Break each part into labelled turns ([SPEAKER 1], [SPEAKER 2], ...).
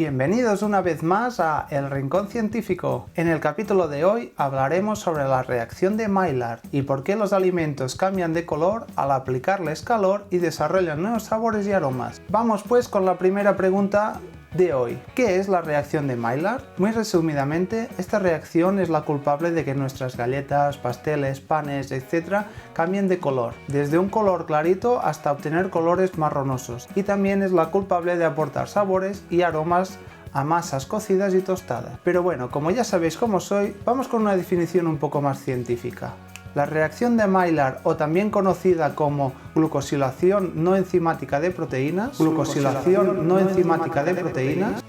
[SPEAKER 1] Bienvenidos una vez más a El Rincón Científico. En el capítulo de hoy hablaremos sobre la reacción de Maillard y por qué los alimentos cambian de color al aplicarles calor y desarrollan nuevos sabores y aromas. Vamos pues con la primera pregunta de hoy. ¿Qué es la reacción de Maillard? Muy resumidamente, esta reacción es la culpable de que nuestras galletas, pasteles, panes, etc. cambien de color, desde un color clarito hasta obtener colores marronosos, y también es la culpable de aportar sabores y aromas a masas cocidas y tostadas. Pero bueno, como ya sabéis cómo soy, vamos con una definición un poco más científica. La reacción de Maillard, o también conocida como glucosilación no enzimática de proteínas,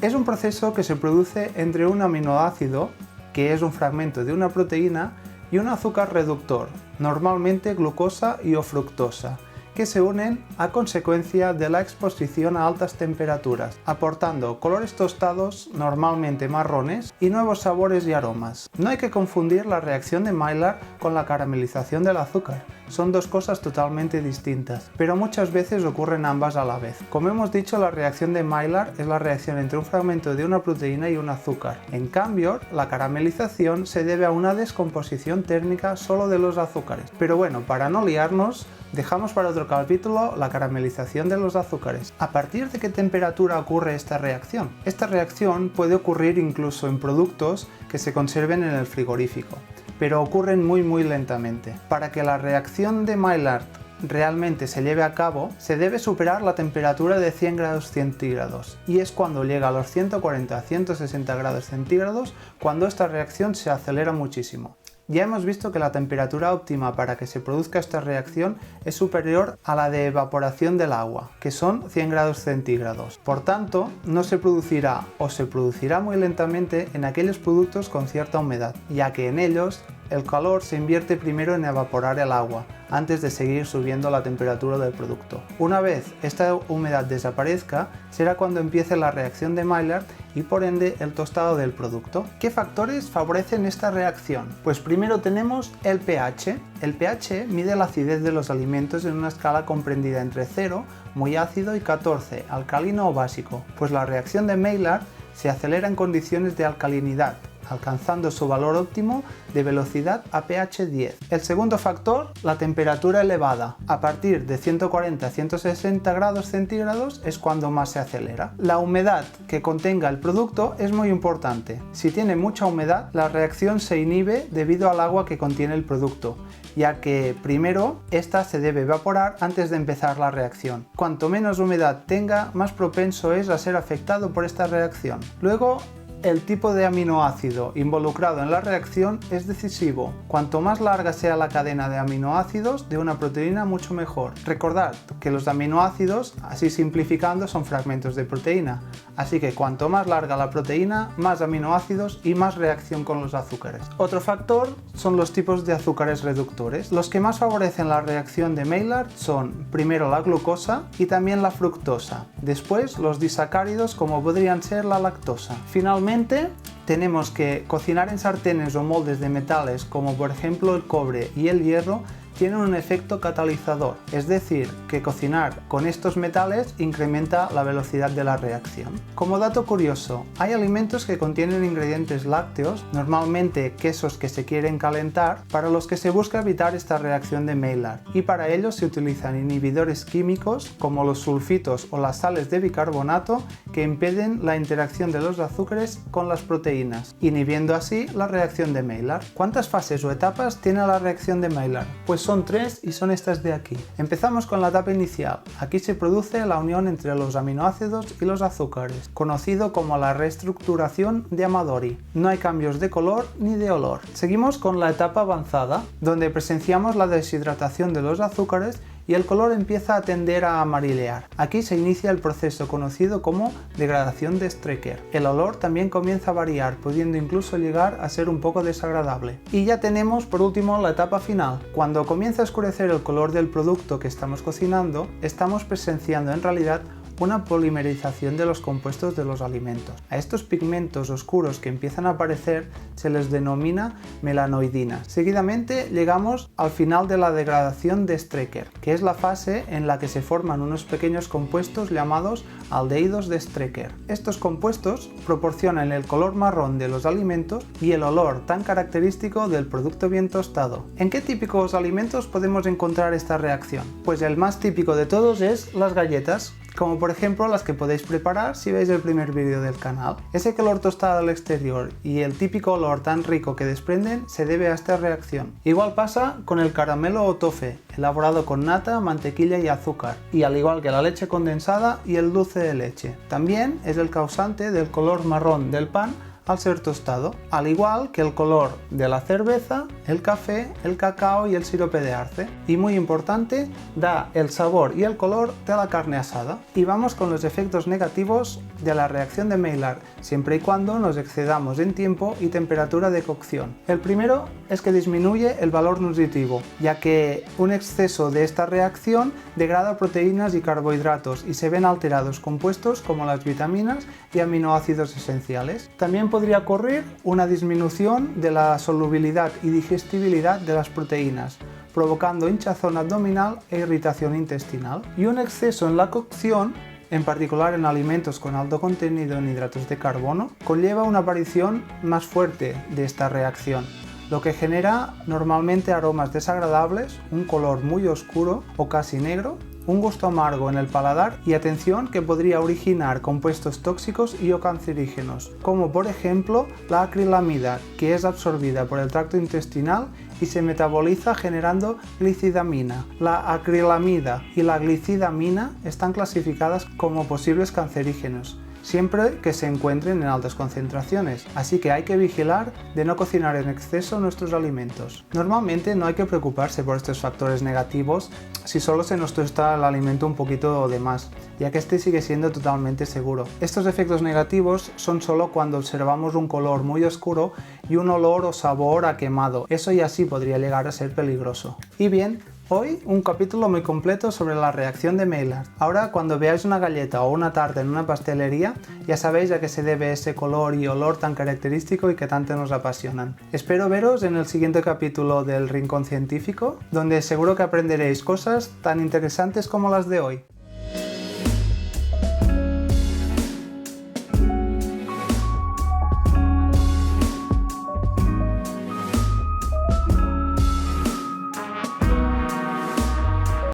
[SPEAKER 1] es un proceso que se produce entre un aminoácido, que es un fragmento de una proteína, y un azúcar reductor, normalmente glucosa y o fructosa, que se unen a consecuencia de la exposición a altas temperaturas, aportando colores tostados, normalmente marrones, y nuevos sabores y aromas. No hay que confundir la reacción de Maillard con la caramelización del azúcar. Son dos cosas totalmente distintas, pero muchas veces ocurren ambas a la vez. Como hemos dicho, la reacción de Maillard es la reacción entre un fragmento de una proteína y un azúcar. En cambio, la caramelización se debe a una descomposición térmica solo de los azúcares. Pero bueno, para no liarnos, dejamos para otro capítulo la caramelización de los azúcares. ¿A partir de qué temperatura ocurre esta reacción? Esta reacción puede ocurrir incluso en productos que se conserven en el frigorífico, pero ocurren muy lentamente. Para que la reacción de Maillard realmente se lleve a cabo, se debe superar la temperatura de 100 grados centígrados, y es cuando llega a los 140 a 160 grados centígrados cuando esta reacción se acelera muchísimo. Ya hemos visto que la temperatura óptima para que se produzca esta reacción es superior a la de evaporación del agua, que son 100 grados centígrados. Por tanto, no se producirá o se producirá muy lentamente en aquellos productos con cierta humedad, ya que en ellos el calor se invierte primero en evaporar el agua, antes de seguir subiendo la temperatura del producto. Una vez esta humedad desaparezca, será cuando empiece la reacción de Maillard y por ende el tostado del producto. ¿Qué factores favorecen esta reacción? Pues primero tenemos el pH. El pH mide la acidez de los alimentos en una escala comprendida entre 0, muy ácido, y 14, alcalino o básico. Pues la reacción de Maillard se acelera en condiciones de alcalinidad, alcanzando su valor óptimo de velocidad a pH 10. El segundo factor, la temperatura elevada. A partir de 140 a 160 grados centígrados es cuando más se acelera. La humedad que contenga el producto es muy importante. Si tiene mucha humedad, la reacción se inhibe debido al agua que contiene el producto, ya que primero esta se debe evaporar antes de empezar la reacción. Cuanto menos humedad tenga, más propenso es a ser afectado por esta reacción. Luego, el tipo de aminoácido involucrado en la reacción es decisivo. Cuanto más larga sea la cadena de aminoácidos de una proteína, mucho mejor. Recordad que los aminoácidos, así simplificando, son fragmentos de proteína. Así que cuanto más larga la proteína, más aminoácidos y más reacción con los azúcares. Otro factor son los tipos de azúcares reductores. Los que más favorecen la reacción de Maillard son primero la glucosa y también la fructosa. Después los disacáridos, como podrían ser la lactosa. Finalmente, tenemos que cocinar en sartenes o moldes de metales, como por ejemplo el cobre y el hierro, tienen un efecto catalizador, es decir, que cocinar con estos metales incrementa la velocidad de la reacción. Como dato curioso, hay alimentos que contienen ingredientes lácteos, normalmente quesos que se quieren calentar, para los que se busca evitar esta reacción de Maillard, y para ello se utilizan inhibidores químicos como los sulfitos o las sales de bicarbonato que impiden la interacción de los azúcares con las proteínas, inhibiendo así la reacción de Maillard. ¿Cuántas fases o etapas tiene la reacción de Maillard? Pues son 3 y son estas de aquí. Empezamos con la etapa inicial. Aquí se produce la unión entre los aminoácidos y los azúcares, conocido como la reestructuración de Amadori. No hay cambios de color ni de olor. Seguimos con la etapa avanzada, donde presenciamos la deshidratación de los azúcares y el color empieza a tender a amarillear. Aquí se inicia el proceso conocido como degradación de Strecker. El olor también comienza a variar, pudiendo incluso llegar a ser un poco desagradable. Y ya tenemos por último la etapa final. Cuando comienza a oscurecer el color del producto que estamos cocinando, estamos presenciando en realidad una polimerización de los compuestos de los alimentos. A estos pigmentos oscuros que empiezan a aparecer se les denomina melanoidinas. Seguidamente llegamos al final de la degradación de Strecker, que es la fase en la que se forman unos pequeños compuestos llamados aldehídos de Strecker. Estos compuestos proporcionan el color marrón de los alimentos y el olor tan característico del producto bien tostado. ¿En qué típicos alimentos podemos encontrar esta reacción? Pues el más típico de todos es las galletas, como por ejemplo las que podéis preparar si veis el primer vídeo del canal. Ese color tostado al exterior y el típico olor tan rico que desprenden se debe a esta reacción. Igual pasa con el caramelo o toffee, elaborado con nata, mantequilla y azúcar, y al igual que la leche condensada y el dulce de leche. También es el causante del color marrón del pan al ser tostado, al igual que el color de la cerveza, el café, el cacao y el sirope de arce. Y muy importante, da el sabor y el color de la carne asada. Y vamos con los efectos negativos de la reacción de Maillard, siempre y cuando nos excedamos en tiempo y temperatura de cocción. El primero es que disminuye el valor nutritivo, ya que un exceso de esta reacción degrada proteínas y carbohidratos y se ven alterados compuestos como las vitaminas y aminoácidos esenciales. También podría ocurrir una disminución de la solubilidad y digestibilidad de las proteínas, provocando hinchazón abdominal e irritación intestinal. Y un exceso en la cocción, en particular en alimentos con alto contenido en hidratos de carbono, conlleva una aparición más fuerte de esta reacción, lo que genera normalmente aromas desagradables, un color muy oscuro o casi negro, un gusto amargo en el paladar y atención que podría originar compuestos tóxicos y o cancerígenos, como por ejemplo la acrilamida, que es absorbida por el tracto intestinal y se metaboliza generando glicidamina. La acrilamida y la glicidamina están clasificadas como posibles cancerígenos, siempre que se encuentren en altas concentraciones, así que hay que vigilar de no cocinar en exceso nuestros alimentos. Normalmente no hay que preocuparse por estos factores negativos si solo se nos tosta el alimento un poquito de más, ya que este sigue siendo totalmente seguro. Estos efectos negativos son solo cuando observamos un color muy oscuro y un olor o sabor a quemado. Eso ya sí podría llegar a ser peligroso. Y bien, hoy un capítulo muy completo sobre la reacción de Maillard. Ahora cuando veáis una galleta o una tarta en una pastelería ya sabéis a qué se debe ese color y olor tan característico y que tanto nos apasionan. Espero veros en el siguiente capítulo del Rincón Científico, donde seguro que aprenderéis cosas tan interesantes como las de hoy.